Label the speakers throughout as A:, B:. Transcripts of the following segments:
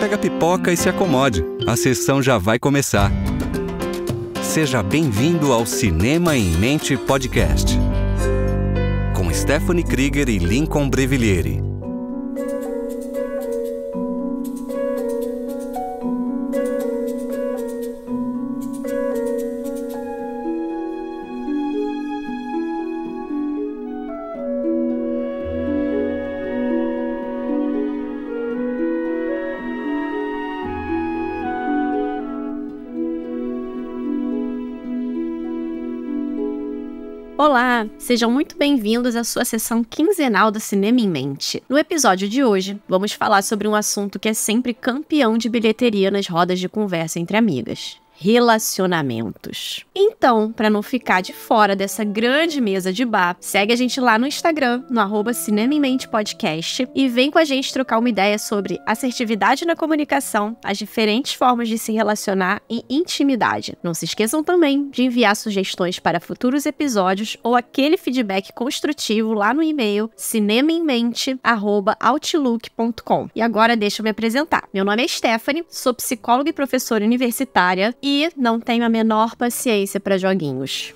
A: Pega a pipoca e se acomode. A sessão já vai começar. Seja bem-vindo ao Cinema em Mente Podcast, com Stephanie Krieger e Lincoln Brevilieri.
B: Olá, sejam muito bem-vindos à sua sessão quinzenal do Cinema em Mente. No episódio de hoje, vamos falar sobre um assunto que é sempre campeão de bilheteria nas rodas de conversa entre amigas: relacionamentos. Então, para não ficar de fora dessa grande mesa de bar, segue a gente lá no Instagram, no @Cinema em Mente Podcast, e vem com a gente trocar uma ideia sobre assertividade na comunicação, as diferentes formas de se relacionar e intimidade. Não se esqueçam também de enviar sugestões para futuros episódios ou aquele feedback construtivo lá no e-mail cinemaemmente@outlook.com. E agora deixa eu me apresentar. Meu nome é Stephanie, sou psicóloga e professora universitária e não tenho a menor paciência para joguinhos.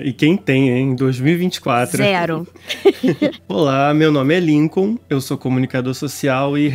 C: E quem tem, hein? 2024.
B: Zero.
C: Olá, meu nome é Lincoln, eu sou comunicador social e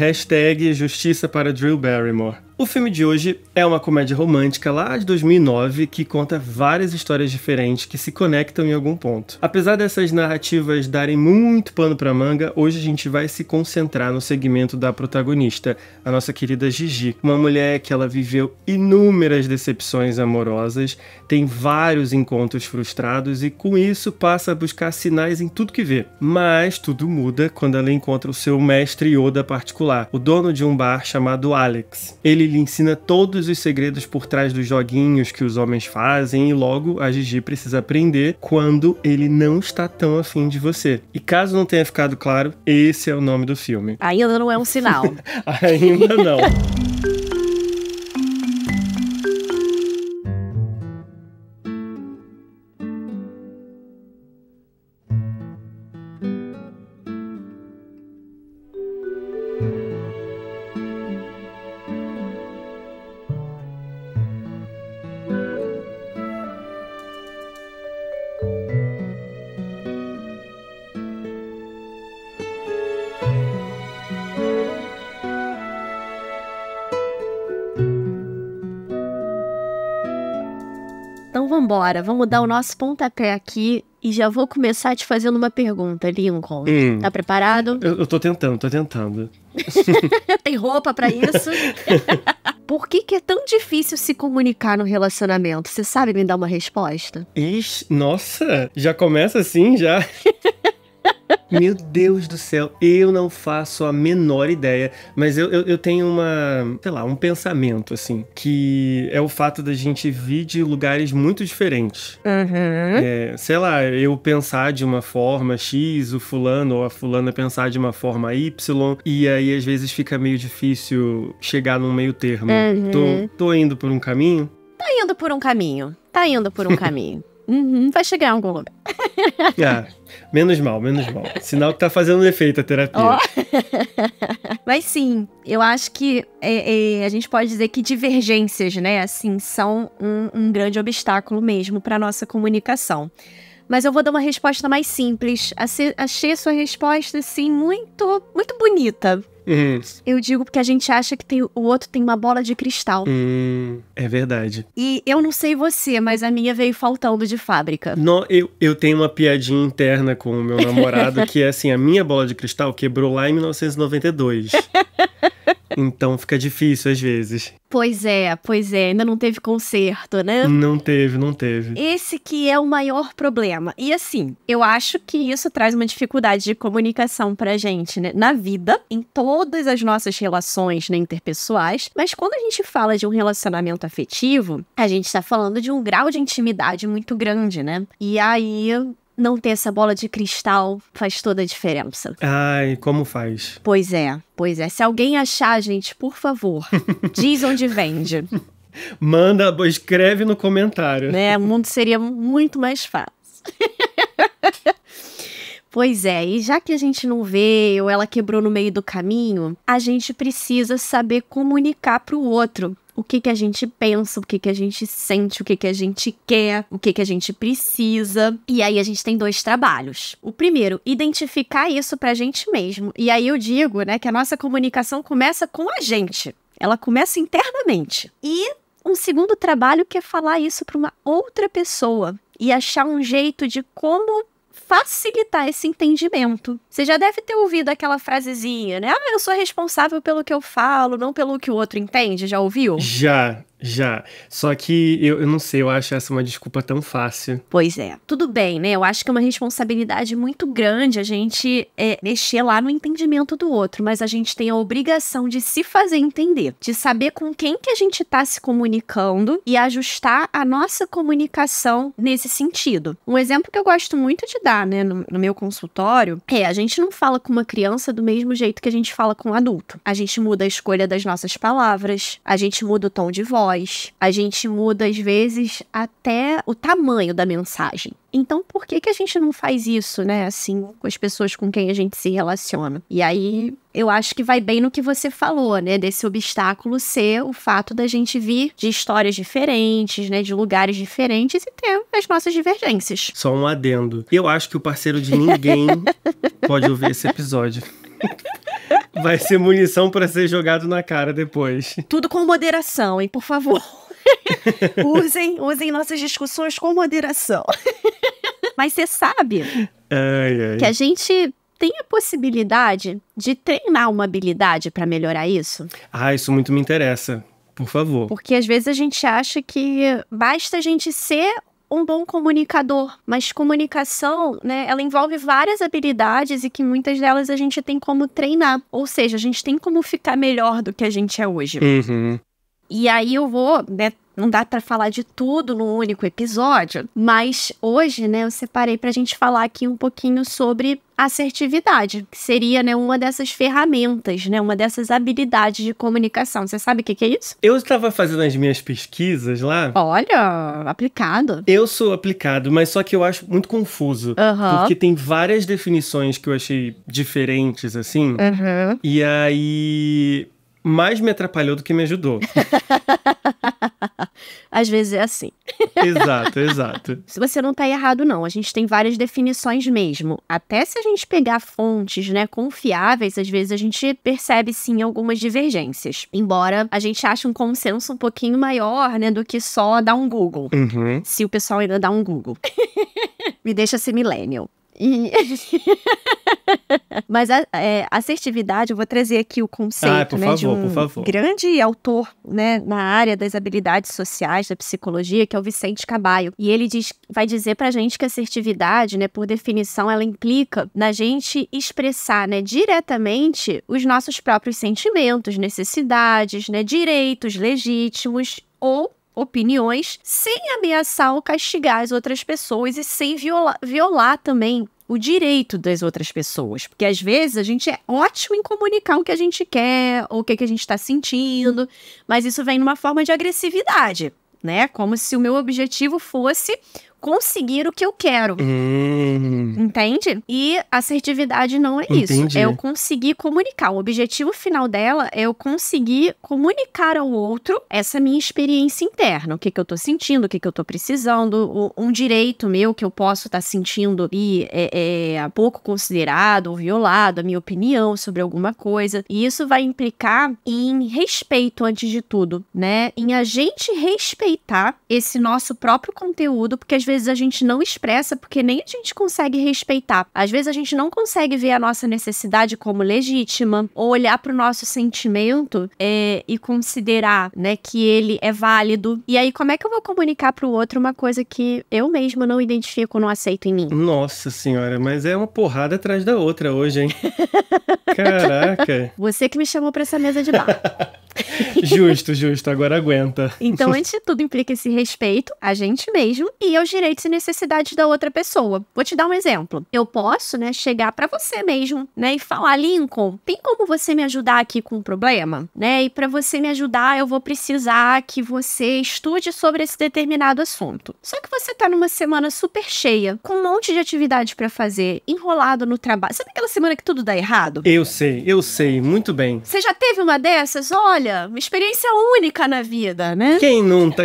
C: #Justiça para Drew Barrymore. O filme de hoje é uma comédia romântica lá de 2009 que conta várias histórias diferentes que se conectam em algum ponto. Apesar dessas narrativas darem muito pano pra manga, hoje a gente vai se concentrar no segmento da protagonista, a nossa querida Gigi. Uma mulher que ela viveu inúmeras decepções amorosas, tem vários encontros frustrados e com isso passa a buscar sinais em tudo que vê. Mas tudo muda quando ela encontra o seu mestre Yoda particular, o dono de um bar chamado Alex. Ele lhe ensina todos os segredos por trás dos joguinhos que os homens fazem e logo a Gigi precisa aprender quando ele não está tão afim de você. E caso não tenha ficado claro, esse é o nome do filme.
B: Ainda não é um sinal.
C: Ainda não.
B: Então vambora, vamos dar o nosso pontapé aqui e já vou começar te fazendo uma pergunta, Lincoln. Tá preparado?
C: Eu tô tentando.
B: Tem roupa pra isso? Por que é tão difícil se comunicar no relacionamento? Você sabe me dar uma resposta?
C: Ixi, nossa, já começa assim, já? Meu Deus do céu, eu não faço a menor ideia, mas eu tenho um pensamento, assim, que é o fato da gente vir de lugares muito diferentes. Eu pensar de uma forma X, o fulano ou a fulana pensar de uma forma Y, e aí às vezes fica meio difícil chegar num meio termo. Tô indo por um caminho?
B: Tá indo por um caminho. Vai chegar em algum lugar.
C: Menos mal. Sinal que tá fazendo efeito a terapia.
B: Mas sim, eu acho que a gente pode dizer que divergências, né, assim, são um grande obstáculo mesmo para nossa comunicação. Mas eu vou dar uma resposta mais simples. Achei a sua resposta, assim, muito, muito bonita. Eu digo porque a gente acha que o outro tem uma bola de cristal.
C: É verdade.
B: E eu não sei você, mas a minha veio faltando de fábrica.
C: Eu tenho uma piadinha interna com o meu namorado que é assim, a minha bola de cristal quebrou lá em 1992. Então fica difícil às vezes.
B: Pois é, ainda não teve conserto, né?
C: Não teve.
B: Esse que é o maior problema. E assim, eu acho que isso traz uma dificuldade de comunicação pra gente, né? Na vida, em todas as nossas relações, né, interpessoais. Mas quando a gente fala de um relacionamento afetivo, a gente tá falando de um grau de intimidade muito grande, né? E aí não ter essa bola de cristal faz toda a diferença.
C: Ai, como faz?
B: Pois é. Se alguém achar, gente, por favor, diz onde vende.
C: Manda, escreve no comentário.
B: Né? O mundo seria muito mais fácil. Pois é, e já que a gente não vê ou ela quebrou no meio do caminho, a gente precisa saber comunicar para o outro. O que a gente pensa, o que a gente sente, o que a gente quer, o que a gente precisa. E aí a gente tem 2 trabalhos. O primeiro, identificar isso pra gente mesmo. E aí eu digo, né, que a nossa comunicação começa com a gente. Ela começa internamente. E um segundo trabalho que é falar isso pra uma outra pessoa. E achar um jeito de como facilitar esse entendimento. Você já deve ter ouvido aquela frasezinha, né? Eu sou responsável pelo que eu falo, não pelo que o outro entende. Já ouviu?
C: Já. Só que eu não sei, eu acho essa uma desculpa tão fácil.
B: Pois é. Tudo bem, né? Eu acho que é uma responsabilidade muito grande a gente mexer lá no entendimento do outro, mas a gente tem a obrigação de se fazer entender, de saber com quem que a gente tá se comunicando e ajustar a nossa comunicação nesse sentido. Um exemplo que eu gosto muito de dar, né, no meu consultório, a gente não fala com uma criança do mesmo jeito que a gente fala com um adulto. A gente muda a escolha das nossas palavras, a gente muda o tom de voz, a gente muda, às vezes, até o tamanho da mensagem. Então, por que a gente não faz isso, né, assim, com as pessoas com quem a gente se relaciona? E aí, eu acho que vai bem no que você falou, né, desse obstáculo ser o fato da gente vir de histórias diferentes, né, de lugares diferentes e ter as nossas divergências.
C: Só um adendo. Eu acho que o parceiro de ninguém pode ouvir esse episódio. Vai ser munição pra ser jogado na cara depois.
B: Tudo com moderação, hein, por favor. Usem nossas discussões com moderação. Mas você sabe que a gente tem a possibilidade de treinar uma habilidade pra melhorar isso?
C: Isso muito me interessa. Por favor.
B: Porque às vezes a gente acha que basta a gente ser um bom comunicador, mas comunicação, né, ela envolve várias habilidades e que muitas delas a gente tem como treinar, ou seja, a gente tem como ficar melhor do que a gente é hoje.
C: Uhum.
B: E aí eu vou, né, não dá pra falar de tudo num único episódio, mas hoje, né, eu separei pra gente falar aqui um pouquinho sobre assertividade, que seria, né, uma dessas ferramentas, né, uma dessas habilidades de comunicação. Você sabe o que é isso?
C: Eu estava fazendo as minhas pesquisas lá.
B: Olha, aplicado.
C: Eu sou aplicado, mas só que eu acho muito confuso.
B: Uhum.
C: Porque tem várias definições que eu achei diferentes, assim.
B: Uhum.
C: E aí, mais me atrapalhou do que me ajudou.
B: Às vezes é assim.
C: Exato.
B: Se você não tá errado, não. A gente tem várias definições mesmo. Até se a gente pegar fontes, né, confiáveis, às vezes a gente percebe, sim, algumas divergências. Embora a gente ache um consenso um pouquinho maior, né, do que só dar um Google.
C: Uhum.
B: Se o pessoal ainda dá um Google. Me deixa ser millennial. Mas a assertividade, eu vou trazer aqui o conceito, né, de um grande autor, né, na área das habilidades sociais da psicologia, que é o Vicente Caballo. E ele vai dizer pra gente que a assertividade, né, por definição, ela implica na gente expressar, né, diretamente os nossos próprios sentimentos, necessidades, né, direitos legítimos ou opiniões, sem ameaçar ou castigar as outras pessoas e sem violar também o direito das outras pessoas. Porque às vezes a gente é ótimo em comunicar o que a gente quer ou o que a gente está sentindo, mas isso vem numa forma de agressividade, né? Como se o meu objetivo fosse conseguir o que eu quero. Entende? E assertividade não é isso.
C: Entendi.
B: É eu conseguir comunicar. O objetivo final dela é eu conseguir comunicar ao outro essa minha experiência interna. O que eu tô sentindo, o que eu tô precisando, um direito meu que eu posso estar sentindo e é pouco considerado ou violado, a minha opinião sobre alguma coisa. E isso vai implicar em respeito antes de tudo, né? Em a gente respeitar esse nosso próprio conteúdo, porque às vezes a gente não expressa porque nem a gente consegue respeitar. Às vezes a gente não consegue ver a nossa necessidade como legítima ou olhar para o nosso sentimento e considerar, né, que ele é válido. E aí, como é que eu vou comunicar para o outro uma coisa que eu mesma não identifico, não aceito em mim?
C: Nossa senhora, mas é uma porrada atrás da outra hoje, hein? Caraca.
B: Você que me chamou para essa mesa de bar.
C: Justo, agora aguenta.
B: Então, antes de tudo, implica esse respeito a gente mesmo e aos direitos e necessidades da outra pessoa. Vou te dar um exemplo. Eu posso, né, chegar pra você mesmo, né, e falar, Lincoln, tem como você me ajudar aqui com um problema? Né, e pra você me ajudar, eu vou precisar que você estude sobre esse determinado assunto. Só que você tá numa semana super cheia, com um monte de atividade pra fazer, enrolado no trabalho. Sabe aquela semana que tudo dá errado?
C: Eu sei, muito bem.
B: Você já teve uma dessas? Olha, uma experiência única na vida, né?
C: Quem nunca?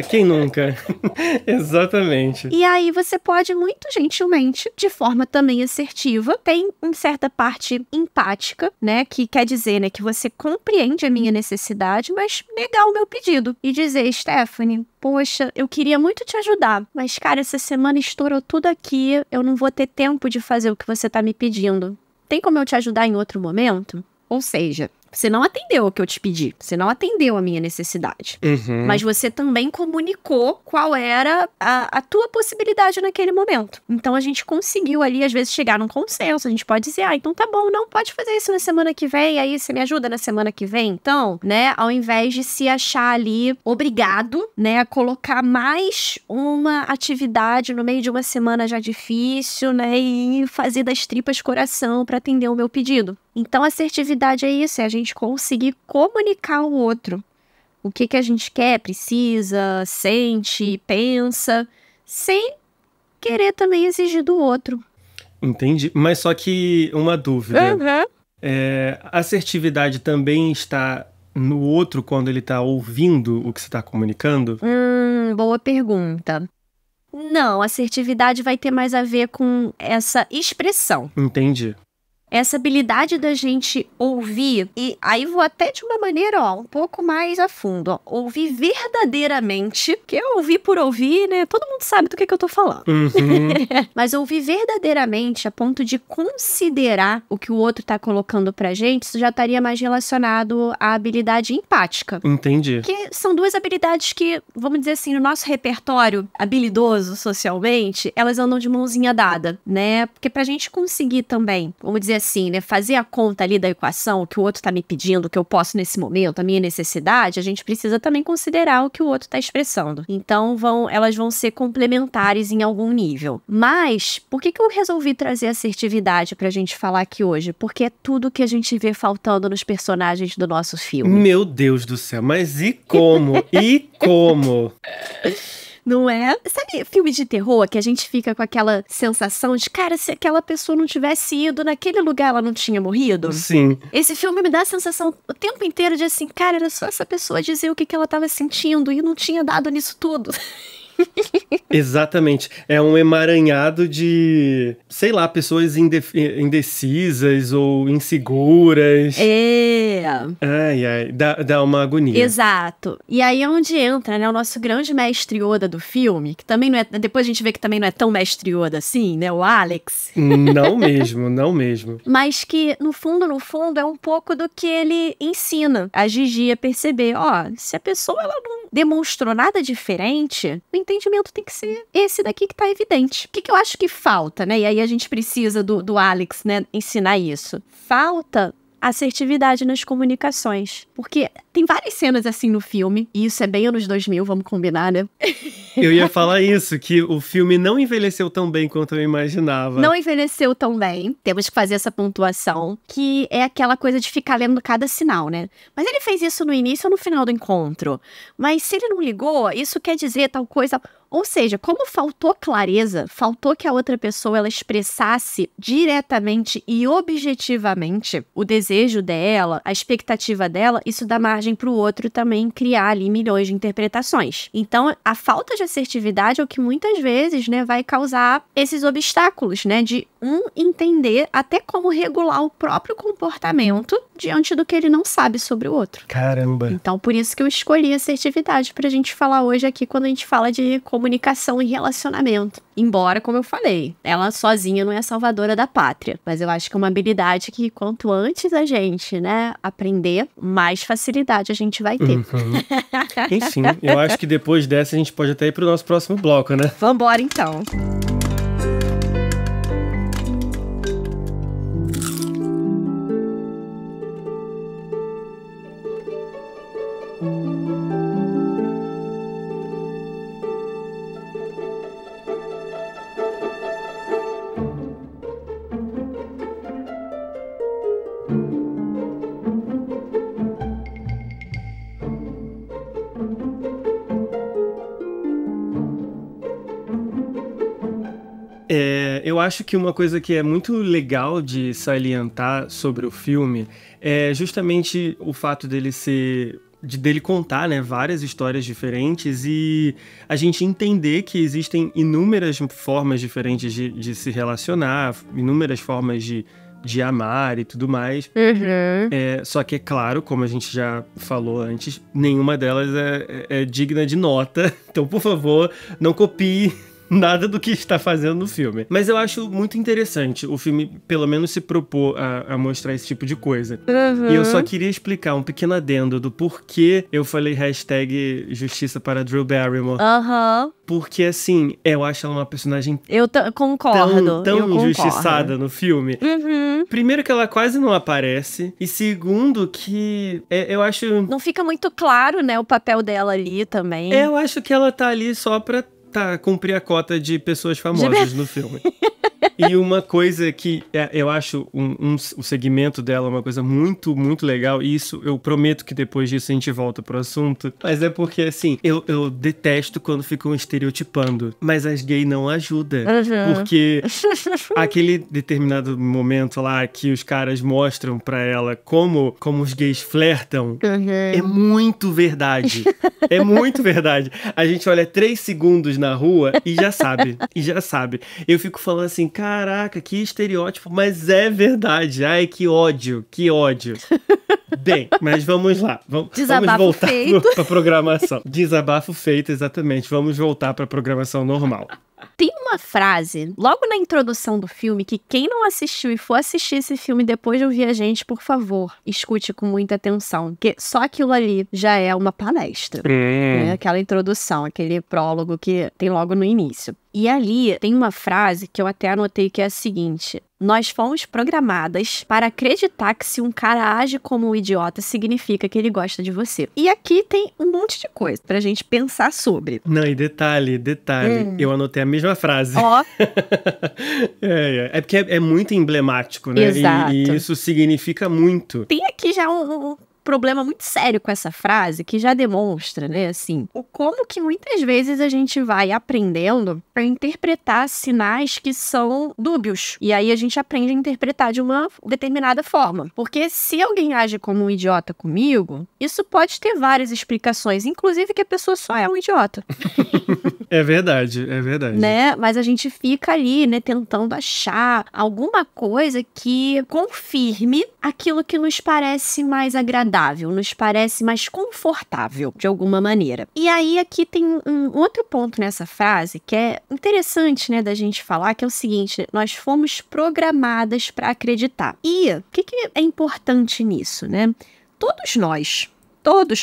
C: Exatamente.
B: E aí você pode muito gentilmente, de forma também assertiva, tem em certa parte empática, né? Que quer dizer, né, que você compreende a minha necessidade, mas negar o meu pedido. E dizer, Stephanie, poxa, eu queria muito te ajudar, mas cara, essa semana estourou tudo aqui, eu não vou ter tempo de fazer o que você tá me pedindo. Tem como eu te ajudar em outro momento? Ou seja, você não atendeu o que eu te pedi, você não atendeu a minha necessidade. Mas você também comunicou qual era a tua possibilidade naquele momento. Então a gente conseguiu ali, às vezes, chegar num consenso. A gente pode dizer, então tá bom, não pode fazer isso na semana que vem, aí você me ajuda na semana que vem. Então, né, ao invés de se achar ali obrigado, né, a colocar mais uma atividade no meio de uma semana já difícil, né, e fazer das tripas coração pra atender o meu pedido. Então, assertividade é isso, é a gente conseguir comunicar ao outro o que a gente quer, precisa, sente, pensa, sem querer também exigir do outro.
C: Entendi, mas só que uma dúvida. Assertividade também está no outro quando ele está ouvindo o que você está comunicando?
B: Boa pergunta. Não, assertividade vai ter mais a ver com essa expressão.
C: Entendi.
B: Essa habilidade da gente ouvir, e aí vou até de uma maneira, um pouco mais a fundo, ouvir verdadeiramente, porque ouvir por ouvir, né, todo mundo sabe do que eu tô falando. Mas ouvir verdadeiramente a ponto de considerar o que o outro tá colocando pra gente, isso já estaria mais relacionado à habilidade empática.
C: Entendi.
B: Que são duas habilidades que, vamos dizer assim, no nosso repertório habilidoso socialmente, elas andam de mãozinha dada, né, porque pra gente conseguir também, vamos dizer assim, né, fazer a conta ali da equação, o que o outro tá me pedindo, o que eu posso nesse momento, a minha necessidade, a gente precisa também considerar o que o outro tá expressando. Então, elas vão ser complementares em algum nível. Mas, por que eu resolvi trazer assertividade pra gente falar aqui hoje? Porque é tudo que a gente vê faltando nos personagens do nosso filme.
C: Meu Deus do céu, mas e como? E como?
B: Não é? Sabe filme de terror que a gente fica com aquela sensação de, cara, se aquela pessoa não tivesse ido naquele lugar, ela não tinha morrido?
C: Sim.
B: Esse filme me dá a sensação o tempo inteiro de assim, cara, era só essa pessoa dizer o que ela tava sentindo e não tinha dado nisso tudo.
C: Exatamente. É um emaranhado de, sei lá, pessoas indecisas ou inseguras. Ai, dá uma agonia.
B: Exato. E aí é onde entra, né, o nosso grande mestre Yoda do filme, que também não é, depois a gente vê que também não é tão mestre Yoda assim, né, o Alex.
C: Não mesmo.
B: Mas que, no fundo, é um pouco do que ele ensina a Gigi a perceber. Se a pessoa ela não demonstrou nada diferente, o entendimento tem que ser esse daqui que tá evidente. O que eu acho que falta, né? E aí a gente precisa do Alex, né, ensinar isso. Falta assertividade nas comunicações. Porque tem várias cenas assim no filme, e isso é bem anos 2000, vamos combinar, né?
C: Eu ia falar isso, que o filme não envelheceu tão bem quanto eu imaginava.
B: Não envelheceu tão bem. Temos que fazer essa pontuação, que é aquela coisa de ficar lendo cada sinal, né? Mas ele fez isso no início ou no final do encontro? Mas se ele não ligou, isso quer dizer tal coisa... Ou seja, como faltou clareza, faltou que a outra pessoa ela expressasse diretamente e objetivamente o desejo dela, a expectativa dela, isso dá margem para o outro também criar ali milhões de interpretações. Então, a falta de assertividade é o que muitas vezes, né, vai causar esses obstáculos, né, de entender até como regular o próprio comportamento diante do que ele não sabe sobre o outro.
C: Caramba!
B: Então, por isso que eu escolhi assertividade pra gente falar hoje aqui quando a gente fala de comunicação e relacionamento. Embora, como eu falei, ela sozinha não é a salvadora da pátria. Mas eu acho que é uma habilidade que quanto antes a gente, né, aprender, mais facilidade a gente vai ter.
C: Enfim, eu acho que depois dessa a gente pode até ir pro nosso próximo bloco, né?
B: Vambora, então.
C: Eu acho que uma coisa que é muito legal de salientar sobre o filme é justamente o fato dele contar, né, várias histórias diferentes e a gente entender que existem inúmeras formas diferentes de se relacionar, inúmeras formas de amar e tudo mais. Só que é claro, como a gente já falou antes, nenhuma delas é digna de nota. Então, por favor, não copie nada do que está fazendo no filme. Mas eu acho muito interessante o filme, pelo menos, se propor a mostrar esse tipo de coisa. E eu só queria explicar um pequeno adendo do porquê eu falei hashtag Justiça para Drew Barrymore. Porque, assim, eu acho ela uma personagem
B: concordo.
C: tão injustiçada no filme. Primeiro que ela quase não aparece. E segundo que eu acho...
B: Não fica muito claro, né, o papel dela ali também.
C: Eu acho que ela tá ali só pra cumprir a cota de pessoas famosas no filme. E uma coisa que eu acho o segmento dela é uma coisa muito, muito legal, e isso eu prometo que depois disso a gente volta pro assunto, mas é porque, assim, eu detesto quando ficam estereotipando, mas as gays não ajudam, porque aquele determinado momento lá que os caras mostram pra ela como os gays flertam, é muito verdade. É muito verdade. A gente olha 3 segundos na rua e já sabe. Eu fico falando assim, caraca, que estereótipo, mas é verdade. Ai, que ódio. Bem, mas vamos lá. Vamos voltar pra programação. Desabafo feito, exatamente. Vamos voltar pra programação normal.
B: Tem uma frase, logo na introdução do filme, que quem não assistiu e for assistir esse filme depois de ouvir a gente, por favor, escute com muita atenção. Porque só aquilo ali já é uma palestra. Né? Aquela introdução, aquele prólogo que tem logo no início. E ali tem uma frase que eu até anotei que é a seguinte: nós fomos programadas para acreditar que se um cara age como um idiota, significa que ele gosta de você. E aqui tem um monte de coisa pra gente pensar sobre.
C: Não, e detalhe, eu anotei a mesma frase.
B: Ó.
C: É porque é muito emblemático, né?
B: Exato.
C: E isso significa muito.
B: Tem aqui já um problema muito sério com essa frase, que já demonstra, né, assim, o como que muitas vezes a gente vai aprendendo a interpretar sinais que são dúbios. E aí a gente aprende a interpretar de uma determinada forma. Porque se alguém age como um idiota comigo, isso pode ter várias explicações, inclusive que a pessoa só é um idiota.
C: É verdade.
B: Né? Mas a gente fica ali, né, tentando achar alguma coisa que confirme aquilo que nos parece mais agradável, nos parece mais confortável, de alguma maneira. E aí aqui tem um outro ponto nessa frase que é interessante, né, da gente falar, que é o seguinte: nós fomos programadas para acreditar. E o que é importante nisso, né? Todos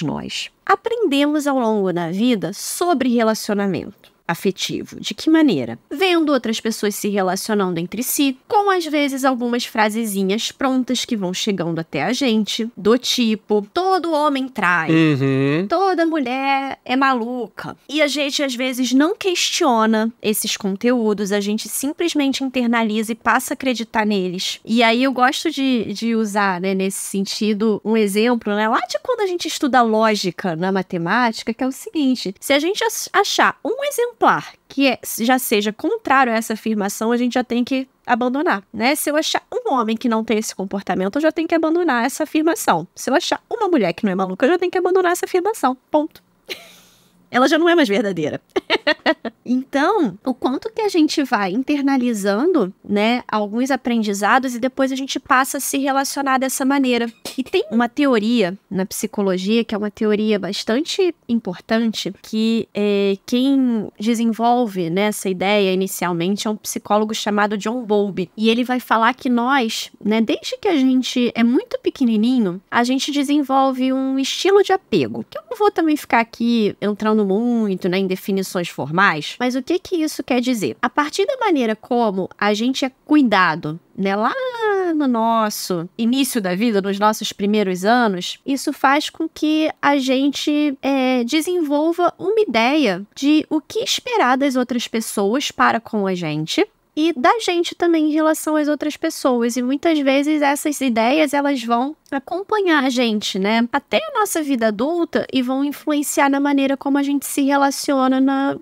B: nós aprendemos ao longo da vida sobre relacionamento afetivo. De que maneira? Vendo outras pessoas se relacionando entre si, com às vezes algumas frasezinhas prontas que vão chegando até a gente, do tipo: todo homem trai, toda mulher é maluca. E a gente às vezes não questiona esses conteúdos, a gente simplesmente internaliza e passa a acreditar neles. E aí eu gosto de usar, né, nesse sentido, um exemplo, né, lá de quando a gente estuda lógica na matemática, que é o seguinte: se a gente achar um exemplar que já seja contrário a essa afirmação, a gente já tem que abandonar, né? Se eu achar um homem que não tem esse comportamento, eu já tenho que abandonar essa afirmação. Se eu achar uma mulher que não é maluca, eu já tenho que abandonar essa afirmação. Ponto. Ela já não é mais verdadeira. Então, o quanto que a gente vai internalizando, né, alguns aprendizados e depois a gente passa a se relacionar dessa maneira. E tem uma teoria na psicologia, que é uma teoria bastante importante, que quem desenvolve, né, essa ideia inicialmente é um psicólogo chamado John Bowlby. E ele vai falar que nós, né, desde que a gente é muito pequenininho, a gente desenvolve um estilo de apego. Que eu não vou também ficar aqui entrando muito, né, em definições formais, mas o que isso quer dizer? A partir da maneira como a gente é cuidado, né, lá no nosso início da vida, nos nossos primeiros anos, isso faz com que a gente desenvolva uma ideia de o que esperar das outras pessoas para com a gente e da gente também em relação às outras pessoas. E muitas vezes essas ideias, elas vão acompanhar a gente, né? Até a nossa vida adulta e vão influenciar na maneira como a gente se relaciona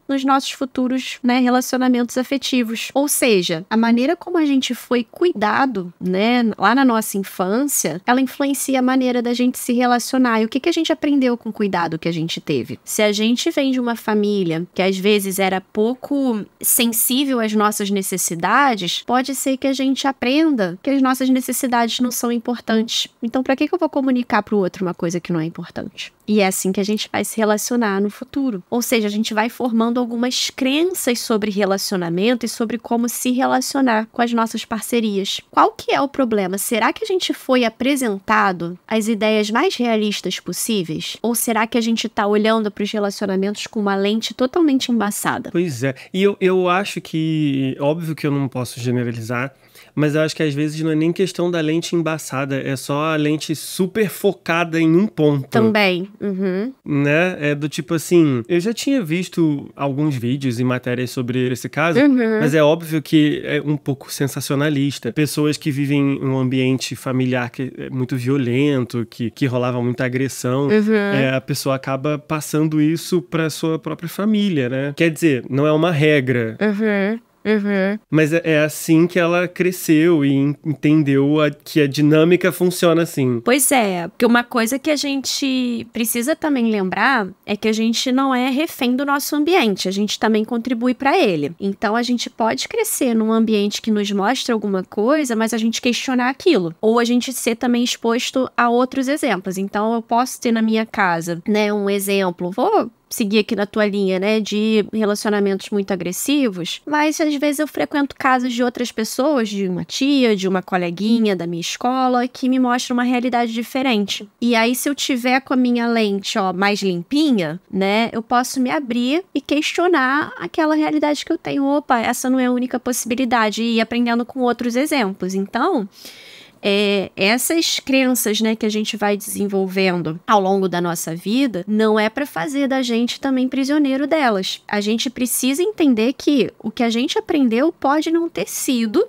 B: nos nossos futuros, né, relacionamentos afetivos. Ou seja, a maneira como a gente foi cuidado, né, lá na nossa infância, ela influencia a maneira da gente se relacionar. E o que a gente aprendeu com o cuidado que a gente teve? Se a gente vem de uma família que às vezes era pouco sensível às nossas necessidades, pode ser que a gente aprenda que as nossas necessidades não são importantes. Então, para que eu vou comunicar para o outro uma coisa que não é importante? E é assim que a gente vai se relacionar no futuro. Ou seja, a gente vai formando algumas crenças sobre relacionamento e sobre como se relacionar com as nossas parcerias. Qual que é o problema? Será que a gente foi apresentado as ideias mais realistas possíveis? Ou será que a gente está olhando para os relacionamentos com uma lente totalmente embaçada?
C: Pois é. E eu acho que, óbvio que eu não posso generalizar, mas eu acho que às vezes não é nem questão da lente embaçada, é só a lente super focada em um ponto.
B: Também. Uhum.
C: Né? É do tipo assim, eu já tinha visto alguns vídeos e matérias sobre esse caso, mas é óbvio que é um pouco sensacionalista. Pessoas que vivem em um ambiente familiar que é muito violento, que rolava muita agressão, a pessoa acaba passando isso pra sua própria família, né? Quer dizer, não é uma regra. Mas é assim que ela cresceu e entendeu que a dinâmica funciona assim.
B: Pois é, porque uma coisa que a gente precisa também lembrar é que a gente não é refém do nosso ambiente, a gente também contribui para ele. Então a gente pode crescer num ambiente que nos mostra alguma coisa, mas a gente questionar aquilo. Ou a gente ser também exposto a outros exemplos. Então eu posso ter na minha casa, né, um exemplo, vou seguir aqui na tua linha, né, de relacionamentos muito agressivos, mas às vezes eu frequento casas de outras pessoas, de uma tia, de uma coleguinha da minha escola, que me mostram uma realidade diferente. E aí, se eu tiver com a minha lente, mais limpinha, né, eu posso me abrir e questionar aquela realidade que eu tenho. Opa, essa não é a única possibilidade, e ir aprendendo com outros exemplos. Então, essas crenças, né, que a gente vai desenvolvendo ao longo da nossa vida, não é para fazer da gente também prisioneiro delas. A gente precisa entender que o que a gente aprendeu pode não ter sido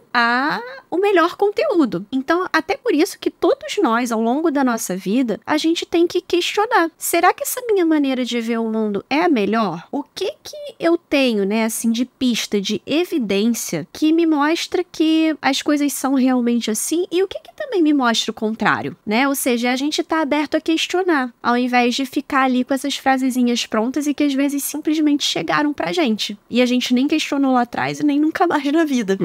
B: o melhor conteúdo. Então, até por isso que todos nós, ao longo da nossa vida, a gente tem que questionar. Será que essa minha maneira de ver o mundo é a melhor? O que eu tenho, né, assim, de pista, de evidência, que me mostra que as coisas são realmente assim, e o que também me mostra o contrário, né? Ou seja, a gente tá aberto a questionar, ao invés de ficar ali com essas frasezinhas prontas e que às vezes simplesmente chegaram pra gente. E a gente nem questionou lá atrás e nem nunca mais na vida.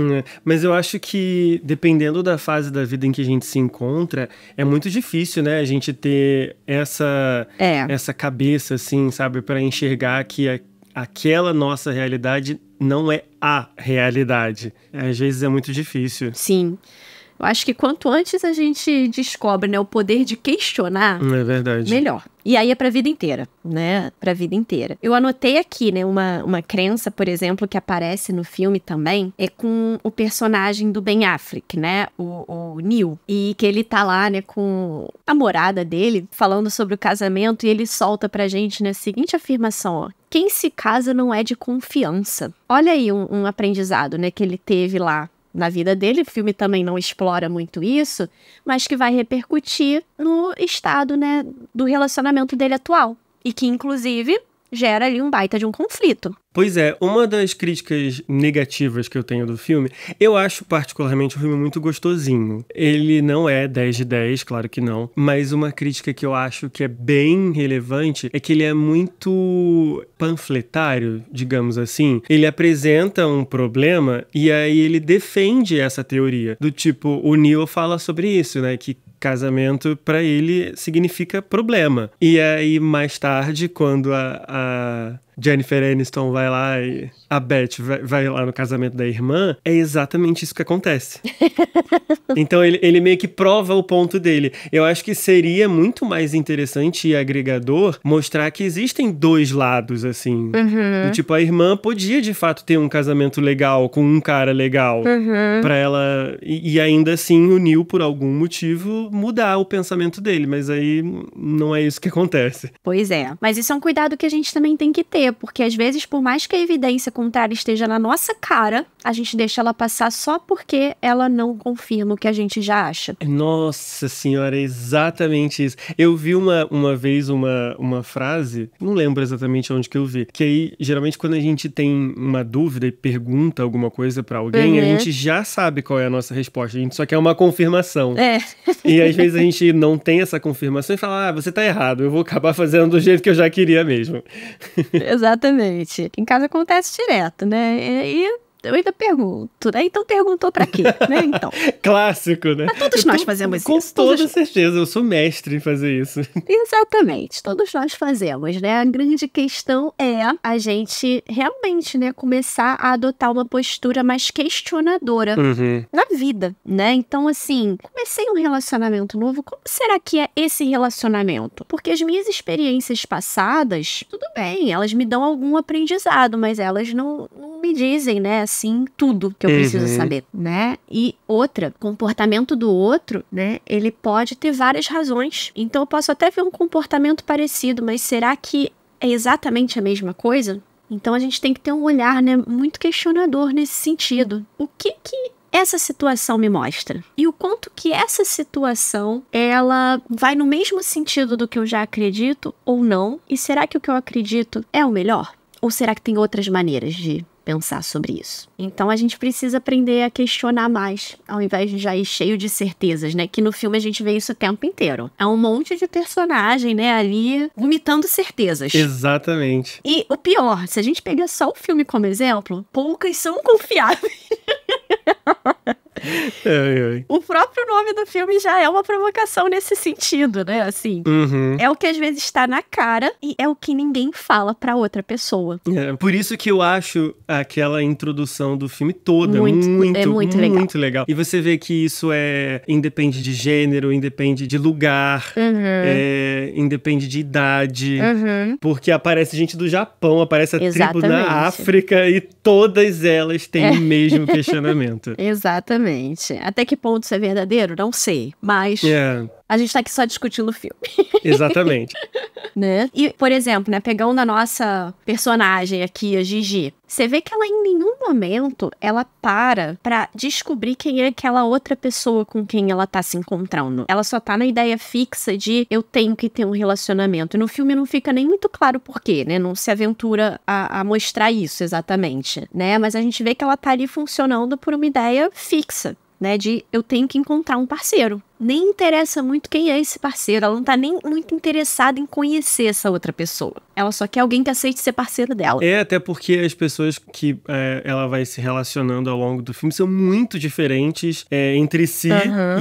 C: Mas eu acho que, dependendo da fase da vida em que a gente se encontra, é muito difícil, né? A gente ter essa cabeça, assim, sabe? Pra enxergar que aquela nossa realidade não é a realidade. Às vezes é muito difícil.
B: Sim. Eu acho que quanto antes a gente descobre, né, o poder de questionar,
C: é verdade,
B: melhor. E aí é pra vida inteira, né? Pra vida inteira. Eu anotei aqui, né, uma crença, por exemplo, que aparece no filme também, é com o personagem do Ben Affleck, né? O Neil. E que ele tá lá, né, com a namorada dele, falando sobre o casamento, e ele solta pra gente, né, a seguinte afirmação, ó. Quem se casa não é de confiança. Olha aí um aprendizado, né, que ele teve lá na vida dele. O filme também não explora muito isso, mas que vai repercutir no estado, né, do relacionamento dele atual. E que, inclusive, gera ali um baita de um conflito.
C: Pois é, uma das críticas negativas que eu tenho do filme, eu acho particularmente o filme muito gostosinho. Ele não é 10 de 10, claro que não, mas uma crítica que eu acho que é bem relevante é que ele é muito panfletário, digamos assim. Ele apresenta um problema e aí ele defende essa teoria. Do tipo, o Neil fala sobre isso, né, que casamento pra ele significa problema. E aí mais tarde, quando a Jennifer Aniston vai lá e a Beth vai lá no casamento da irmã, é exatamente isso que acontece. Então ele meio que prova o ponto dele. Eu acho que seria muito mais interessante e agregador mostrar que existem dois lados, assim. Do tipo, a irmã podia de fato ter um casamento legal com um cara legal pra ela, e ainda assim o Neil, por algum motivo, mudar o pensamento dele, mas aí não é isso que acontece.
B: Pois é, mas isso é um cuidado que a gente também tem que ter, quê? Porque às vezes, por mais que a evidência contrária esteja na nossa cara, a gente deixa ela passar só porque ela não confirma o que a gente já acha.
C: Nossa senhora, é exatamente isso. Eu vi uma vez uma frase, não lembro exatamente onde que eu vi, que aí, geralmente, quando a gente tem uma dúvida e pergunta alguma coisa pra alguém, a gente já sabe qual é a nossa resposta, a gente só quer uma confirmação. E às vezes a gente não tem essa confirmação e fala, você tá errado, eu vou acabar fazendo do jeito que eu já queria mesmo.
B: Exatamente. Em casa acontece direto, né? E eu ainda pergunto, né? Então perguntou pra quê, né? Então.
C: Clássico, né?
B: Mas todos nós fazemos
C: com
B: isso.
C: Com toda certeza, eu sou mestre em fazer isso.
B: Exatamente, todos nós fazemos, né? A grande questão é a gente realmente, né, começar a adotar uma postura mais questionadora na vida, né? Então, assim, comecei um relacionamento novo, como será que é esse relacionamento? Porque as minhas experiências passadas, tudo bem, elas me dão algum aprendizado, mas elas não me dizem, né, assim, tudo que eu preciso saber, né? E outra, comportamento do outro, né, ele pode ter várias razões. Então eu posso até ver um comportamento parecido, mas será que é exatamente a mesma coisa? Então a gente tem que ter um olhar, né, muito questionador nesse sentido. O que essa situação me mostra? E o quanto que essa situação, ela vai no mesmo sentido do que eu já acredito ou não? E será que o que eu acredito é o melhor? Ou será que tem outras maneiras de pensar sobre isso? Então a gente precisa aprender a questionar mais, ao invés de já ir cheio de certezas, né? Que no filme a gente vê isso o tempo inteiro. É um monte de personagem, né, ali vomitando certezas.
C: Exatamente.
B: E o pior, se a gente pegar só o filme como exemplo, poucas são confiáveis. O próprio nome do filme já é uma provocação nesse sentido, né? Assim, é o que às vezes está na cara e é o que ninguém fala pra outra pessoa.
C: Por isso que eu acho aquela introdução do filme toda muito legal. E você vê que isso independe de gênero, independe de lugar, independe de idade, porque aparece gente do Japão, aparece a tribo na África e todas elas têm o mesmo questionamento.
B: Exatamente. Até que ponto isso é verdadeiro? Não sei, mas a gente tá aqui só discutindo o filme.
C: Exatamente.
B: Né? E, por exemplo, né, pegando a nossa personagem aqui, a Gigi, você vê que ela em nenhum momento ela para pra descobrir quem é aquela outra pessoa com quem ela tá se encontrando. Ela só tá na ideia fixa de eu tenho que ter um relacionamento. E no filme não fica nem muito claro por quê, né? Não se aventura a mostrar isso exatamente, né? Mas a gente vê que ela tá ali funcionando por uma ideia fixa, né? De eu tenho que encontrar um parceiro. Nem interessa muito quem é esse parceiro. Ela não tá nem muito interessada em conhecer essa outra pessoa. Ela só quer alguém que aceite ser parceiro dela.
C: Até porque as pessoas que ela vai se relacionando ao longo do filme são muito diferentes entre si.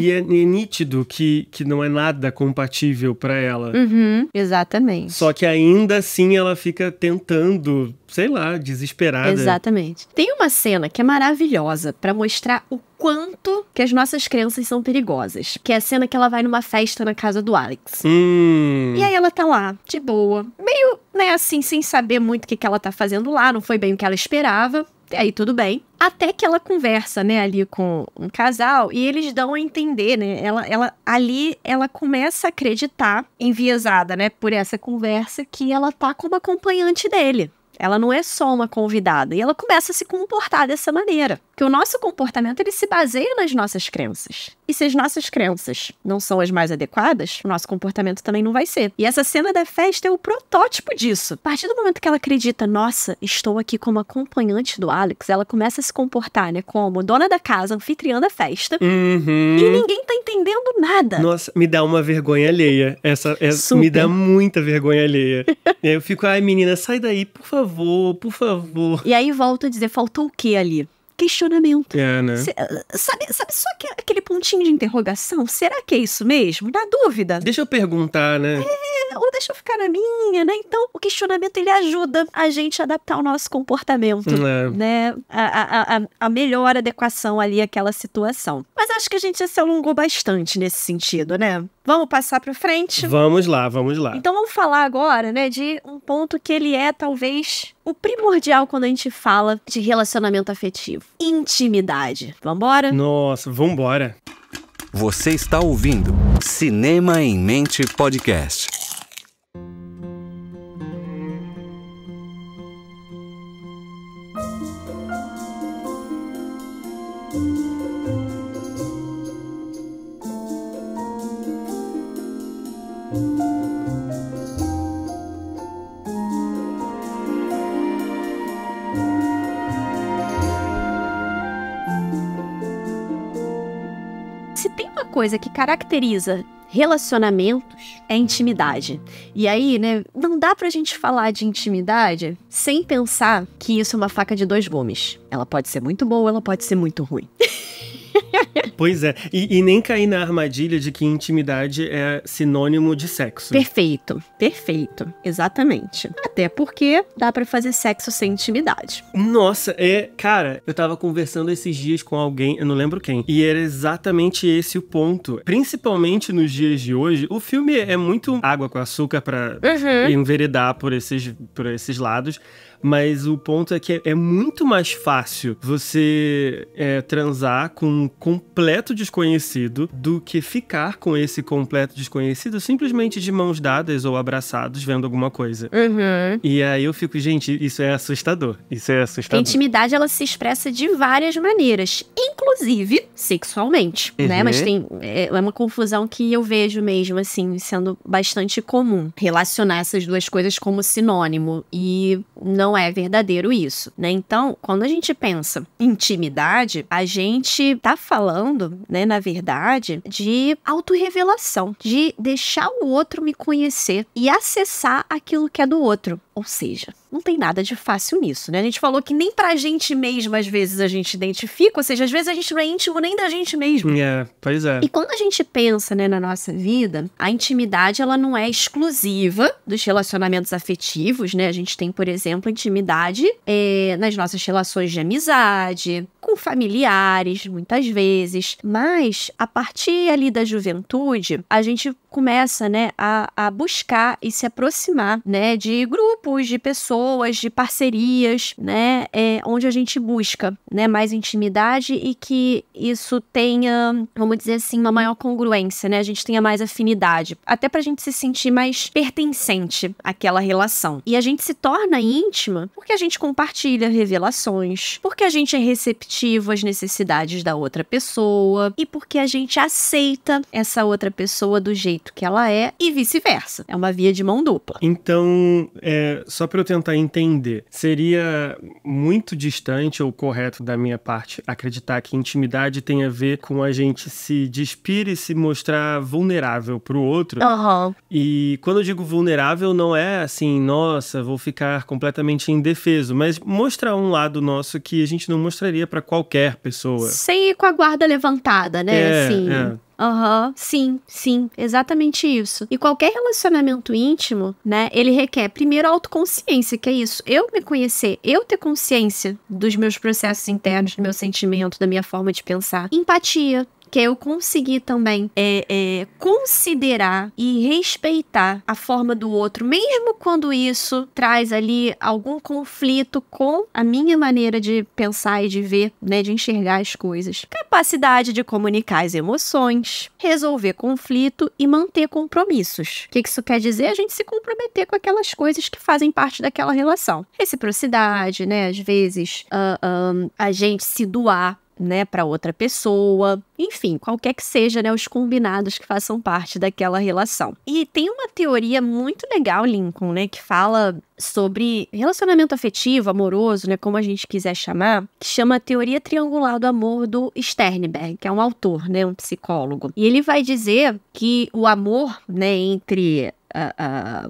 C: E é nítido que não é nada compatível pra ela.
B: Exatamente.
C: Só que ainda assim ela fica tentando, sei lá, desesperada.
B: Exatamente. Tem uma cena que é maravilhosa pra mostrar o quanto que as nossas crenças são perigosas. Que é a cena que ela vai numa festa na casa do Alex. E aí ela tá lá, de boa, meio, né, assim, sem saber muito o que ela tá fazendo lá, não foi bem o que ela esperava. Aí tudo bem. Até que ela conversa, né, ali com um casal e eles dão a entender, né, ela começa a acreditar, enviesada, né, por essa conversa, que ela tá como acompanhante dele. Ela não é só uma convidada. E ela começa a se comportar dessa maneira. Porque o nosso comportamento, ele se baseia nas nossas crenças. E se as nossas crenças não são as mais adequadas, o nosso comportamento também não vai ser. E essa cena da festa é o protótipo disso. A partir do momento que ela acredita, nossa, estou aqui como acompanhante do Alex, ela começa a se comportar, né, como dona da casa, anfitriã da festa. E ninguém tá entendendo nada.
C: Nossa, me dá uma vergonha alheia. Me dá muita vergonha alheia. E aí eu fico, ai menina, sai daí, por favor. Por favor.
B: E aí volto a dizer, faltou o que ali? Questionamento.
C: Né?
B: Sabe só aquele pontinho de interrogação? Será que é isso mesmo? Na dúvida.
C: Deixa eu perguntar, né?
B: Ou deixa eu ficar na minha, né? Então, o questionamento, ele ajuda a gente a adaptar o nosso comportamento, né? A melhor adequação ali àquela situação. Mas acho que a gente já se alongou bastante nesse sentido, né? Vamos passar pra frente?
C: Vamos lá.
B: Então vamos falar agora, né, de um ponto que ele é, talvez, o primordial quando a gente fala de relacionamento afetivo. Intimidade. Vambora?
C: Nossa, vambora.
A: Você está ouvindo Cinema em Mente Podcast.
B: Se tem uma coisa que caracteriza relacionamentos, é intimidade. E aí, né, não dá pra gente falar de intimidade sem pensar que isso é uma faca de dois gumes. Ela pode ser muito boa, ela pode ser muito ruim.
C: Pois é, e nem cair na armadilha de que intimidade é sinônimo de sexo.
B: Perfeito, exatamente. Até porque dá pra fazer sexo sem intimidade.
C: Nossa, cara, eu tava conversando esses dias com alguém, eu não lembro quem, e era exatamente esse o ponto. Principalmente nos dias de hoje, o filme é muito água com açúcar pra enveredar por esses lados. Mas o ponto é que é muito mais fácil você transar com um completo desconhecido do que ficar com esse completo desconhecido simplesmente de mãos dadas ou abraçados vendo alguma coisa. E aí eu fico, gente, isso é assustador. A
B: intimidade, ela se expressa de várias maneiras, inclusive sexualmente, né? Mas é uma confusão que eu vejo mesmo, assim, sendo bastante comum. Relacionar essas duas coisas como sinônimo e não é verdadeiro isso, né? Então, quando a gente pensa em intimidade, a gente tá falando, né, na verdade, de autorrevelação, de deixar o outro me conhecer e acessar aquilo que é do outro. Ou seja, não tem nada de fácil nisso, né? A gente falou que nem pra gente mesmo, às vezes, a gente identifica, ou seja, às vezes a gente não é íntimo nem da gente mesmo.
C: Pois é.
B: E quando a gente pensa, né, na nossa vida, a intimidade, ela não é exclusiva dos relacionamentos afetivos, né? A gente tem, por exemplo, intimidade nas nossas relações de amizade, com familiares, muitas vezes. Mas, a partir ali da juventude, a gente começa, né, a buscar e se aproximar, né, de grupos, de pessoas, de parcerias, né, onde a gente busca, né, mais intimidade e que isso tenha, vamos dizer assim, uma maior congruência, né, a gente tenha mais afinidade, até pra gente se sentir mais pertencente àquela relação. E a gente se torna íntima porque a gente compartilha revelações, porque a gente é receptivo às necessidades da outra pessoa e porque a gente aceita essa outra pessoa do jeito que ela é e vice-versa. É uma via de mão dupla.
C: Então, só para eu tentar entender, seria muito distante ou correto da minha parte acreditar que intimidade tem a ver com a gente se despir e se mostrar vulnerável pro outro. E quando eu digo vulnerável, não é assim, nossa, vou ficar completamente indefeso, mas mostrar um lado nosso que a gente não mostraria para qualquer pessoa.
B: Sem ir com a guarda levantada, né? Sim, exatamente isso. E qualquer relacionamento íntimo, né, ele requer primeiro autoconsciência, que é isso, eu me conhecer, eu ter consciência dos meus processos internos, do meu sentimento, da minha forma de pensar. Empatia, que é eu conseguir também considerar e respeitar a forma do outro, mesmo quando isso traz ali algum conflito com a minha maneira de pensar e de ver, né, de enxergar as coisas. Capacidade de comunicar as emoções, resolver conflito e manter compromissos. O que isso quer dizer? A gente se comprometer com aquelas coisas que fazem parte daquela relação. Reciprocidade, né, às vezes a gente se doar, né, para outra pessoa, enfim, qualquer que seja, né, os combinados que façam parte daquela relação. E tem uma teoria muito legal, Lincoln, né, que fala sobre relacionamento afetivo, amoroso, né, como a gente quiser chamar, que chama a teoria triangular do amor do Sternberg, que é um autor, né, um psicólogo. E ele vai dizer que o amor, né, entre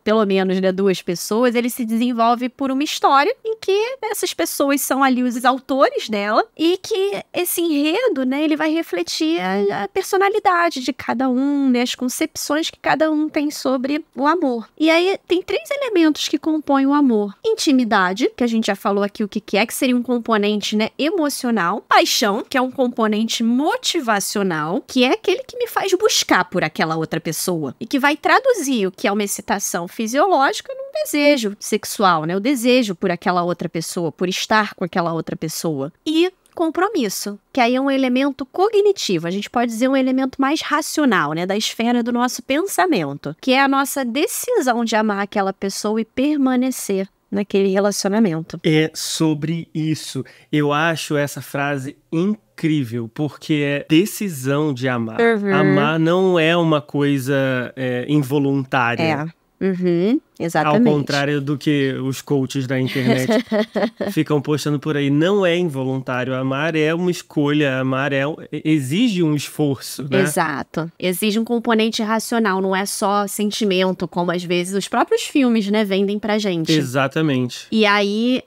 B: pelo menos, né, duas pessoas, ele se desenvolve por uma história em que essas pessoas são ali os autores dela e que esse enredo, né, ele vai refletir a personalidade de cada um, né, as concepções que cada um tem sobre o amor. E aí tem 3 elementos que compõem o amor. Intimidade, que a gente já falou aqui o que é, que seria um componente, né, emocional. Paixão, que é um componente motivacional, que é aquele que me faz buscar por aquela outra pessoa e que vai traduzir o que é uma excitação fisiológica num desejo sexual, né? O desejo por aquela outra pessoa, por estar com aquela outra pessoa. E compromisso, que aí é um elemento cognitivo, a gente pode dizer um elemento mais racional, né? Da esfera do nosso pensamento, que é a nossa decisão de amar aquela pessoa e permanecer naquele relacionamento.
C: É sobre isso. Eu acho essa frase incrível, porque é decisão de amar. Amar não é uma coisa involuntária.
B: Exatamente.
C: Ao contrário do que os coaches da internet ficam postando por aí. Não é involuntário. Amar é uma escolha. Amar exige um esforço, né?
B: Exato. Exige um componente racional. Não é só sentimento, como às vezes os próprios filmes, né, vendem pra gente.
C: Exatamente.
B: E aí,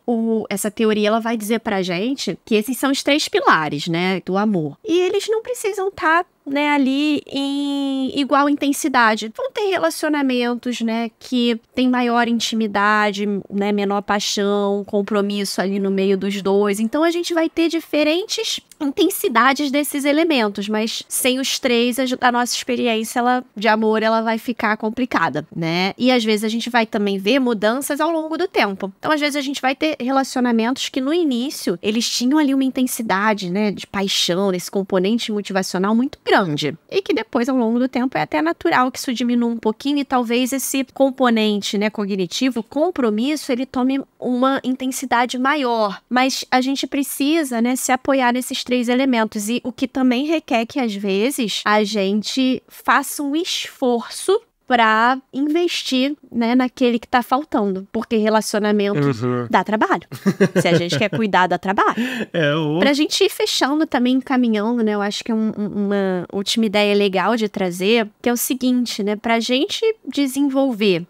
B: essa teoria ela vai dizer pra gente que esses são os 3 pilares, né, do amor. E eles não precisam estar ali em igual intensidade. Vão ter relacionamentos, né, que tem maior intimidade, né, menor paixão, compromisso ali no meio dos dois. Então a gente vai ter diferentes intensidades desses elementos, mas sem os 3, a nossa experiência de amor ela vai ficar complicada, né? E às vezes a gente vai também ver mudanças ao longo do tempo. Então às vezes a gente vai ter relacionamentos que no início eles tinham ali uma intensidade, né, de paixão, esse componente motivacional muito grande. E que depois ao longo do tempo é até natural que isso diminua um pouquinho e talvez esse componente, né, cognitivo, compromisso, ele tome uma intensidade maior. Mas a gente precisa, né, se apoiar nesses 3 elementos. E o que também requer que, às vezes, a gente faça um esforço para investir, né, naquele que tá faltando. Porque relacionamento dá trabalho. Se a gente quer cuidar, dá trabalho. Pra gente ir fechando também, encaminhando, né, eu acho que é uma última ideia legal de trazer, que é o seguinte, né, pra gente desenvolver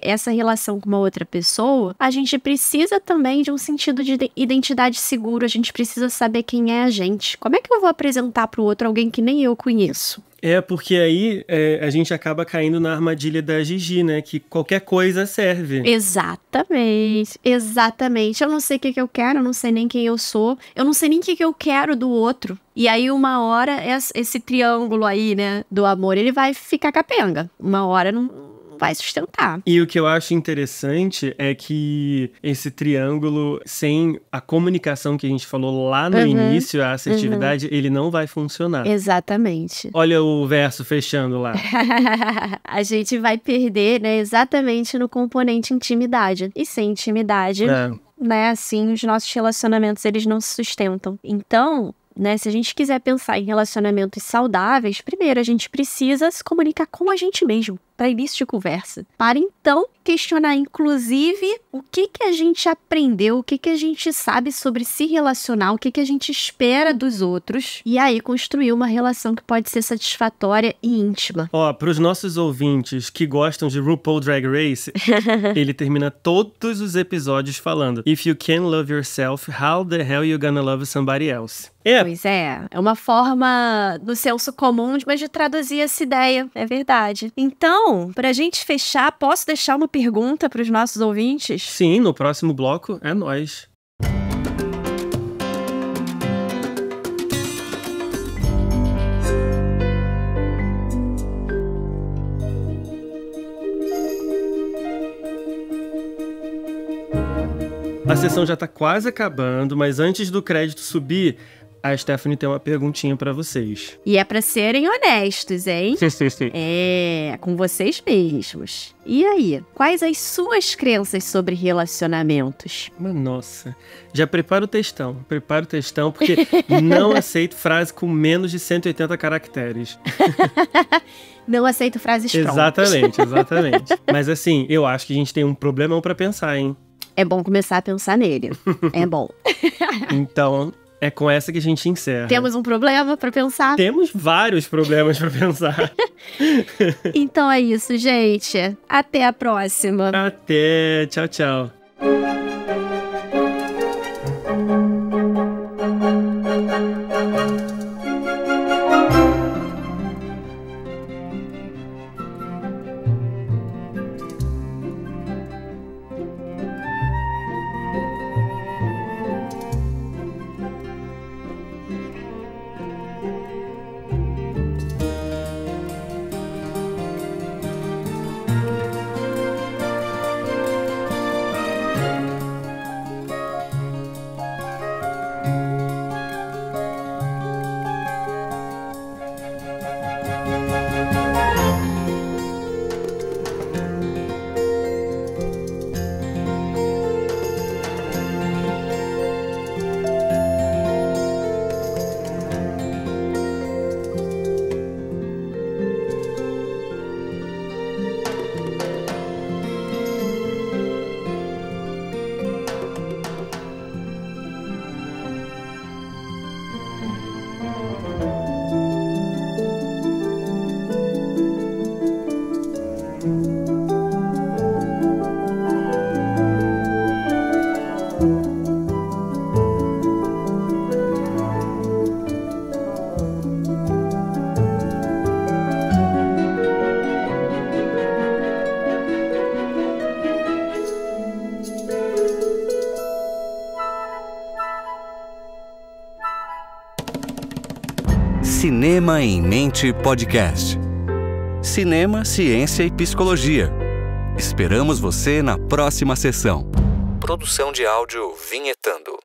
B: essa relação com uma outra pessoa, a gente precisa também de um sentido de identidade seguro, a gente precisa saber quem é a gente. Como é que eu vou apresentar pro outro alguém que nem eu conheço?
C: Porque aí a gente acaba caindo na armadilha da Gigi, né? Que qualquer coisa serve.
B: Exatamente. Eu não sei o que eu quero, eu não sei nem quem eu sou, eu não sei nem o que eu quero do outro. E aí, uma hora, esse triângulo aí, né, do amor, ele vai ficar capenga. Uma hora não vai sustentar.
C: E o que eu acho interessante é que esse triângulo, sem a comunicação que a gente falou lá no início, a assertividade, ele não vai funcionar.
B: Exatamente.
C: Olha o verso fechando lá.
B: A gente vai perder, né, exatamente no componente intimidade. E sem intimidade, né, assim, os nossos relacionamentos, eles não se sustentam. Então, né, se a gente quiser pensar em relacionamentos saudáveis, primeiro a gente precisa se comunicar com a gente mesmo, para início de conversa. Para então questionar, inclusive, o que a gente aprendeu, o que a gente sabe sobre se relacionar, o que a gente espera dos outros, e aí construir uma relação que pode ser satisfatória e íntima.
C: Para os nossos ouvintes que gostam de RuPaul Drag Race, ele termina todos os episódios falando: If you can't love yourself, how the hell you gonna love somebody else?
B: Pois é uma forma do senso comum, mas de traduzir essa ideia, é verdade. Então, pra gente fechar, posso deixar uma pergunta pros nossos ouvintes?
C: Sim, no próximo bloco é nóis. A sessão já tá quase acabando, mas antes do crédito subir, a Stephanie tem uma perguntinha pra vocês.
B: E é pra serem honestos, hein? É, com vocês mesmos. E aí, quais as suas crenças sobre relacionamentos?
C: Nossa, já prepara o textão, porque não aceito frase com menos de 180 caracteres.
B: Não aceito frases prontas.
C: Exatamente. Mas assim, eu acho que a gente tem um problemão pra pensar, hein?
B: É bom começar a pensar nele. É bom.
C: Então, é com essa que a gente encerra.
B: Temos um problema pra pensar?
C: Temos vários problemas pra pensar.
B: Então é isso, gente. Até a próxima.
C: Até. Tchau, tchau.
A: Cinema em Mente Podcast. Cinema, ciência e psicologia. Esperamos você na próxima sessão. Produção de áudio Vinhetando.